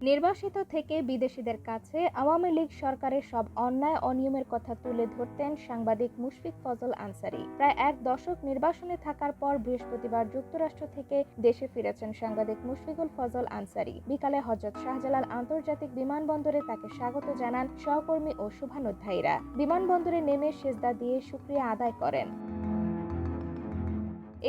নির্বাসিত থেকে বিদেশিদের কাছে আওয়ামী লীগ সরকারের সব অন্যায় অনিয়মের কথা তুলে ধরতেন সাংবাদিক মুশফিক ফজল আনসারী। প্রায় এক দশক নির্বাসনে থাকার পর বৃহস্পতিবার যুক্তরাষ্ট্র থেকে দেশে ফিরেছেন সাংবাদিক মুশফিকুল ফজল আনসারী। বিকালে হযরত শাহজালাল আন্তর্জাতিক বিমানবন্দরে তাকে স্বাগত জানান সহকর্মী ও শুভানুধ্যায়ীরা। বিমানবন্দরে নেমে সেজদা দিয়ে শুকরিয়া আদায় করেন।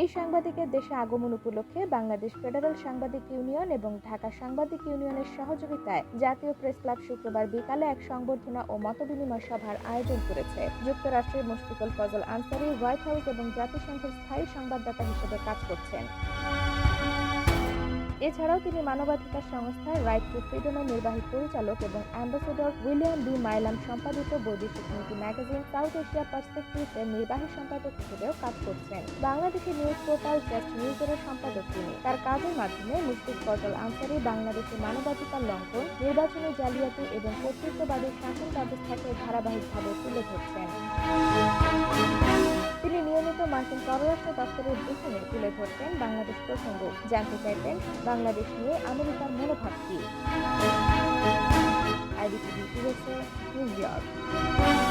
এই সাংবাদিকের দেশে আগমন উপলক্ষে বাংলাদেশ ফেডারেল সাংবাদিক ইউনিয়ন এবং ঢাকা সাংবাদিক ইউনিয়নের সহযোগিতায় জাতীয় প্রেস ক্লাব শুক্রবার বিকালে এক সংবর্ধনা ও মতবিনিময় সভার আয়োজন করেছে। যুক্তরাষ্ট্রের মুশফিকুল ফজল আনসারী হোয়াইট হাউস এবং জাতিসংঘের স্থায়ী সংবাদদাতা হিসেবে কাজ করছেন। এছাড়াও তিনি মানবাধিকার সংস্থা রাইট টু ফ্রিডমের নির্বাহী পরিচালক এবং অ্যাম্বাসেডর উইলিয়াম বি মাইলাম সম্পাদিত বৈদেশিক নীতি ম্যাগাজিন সাউথ এশিয়া পার্সপেক্টিভস-এর নির্বাহী সম্পাদক হিসেবেও কাজ করছেন। বাংলাদেশের নিউজ পোর্টাল জাস্ট নিউজের সম্পাদক তিনি। তার কাজের মাধ্যমে মুশফিক ফজল আনসারী বাংলাদেশের মানবাধিকার লঙ্ঘন, নির্বাচনী জালিয়াতি এবং কর্তৃত্ববাদী শাসন ব্যবস্থাকে ধারাবাহিকভাবে তুলে ধরছেন। তিনি নিয়মিত মার্কিন পররাষ্ট্র দপ্তরের ব্রিফিংয়ে তুলে ধরতেন বাংলাদেশ প্রসঙ্গ, জানতে চাইতেন বাংলাদেশ নিয়ে আমেরিকার মনোভাব কি। IBTV USA, new York.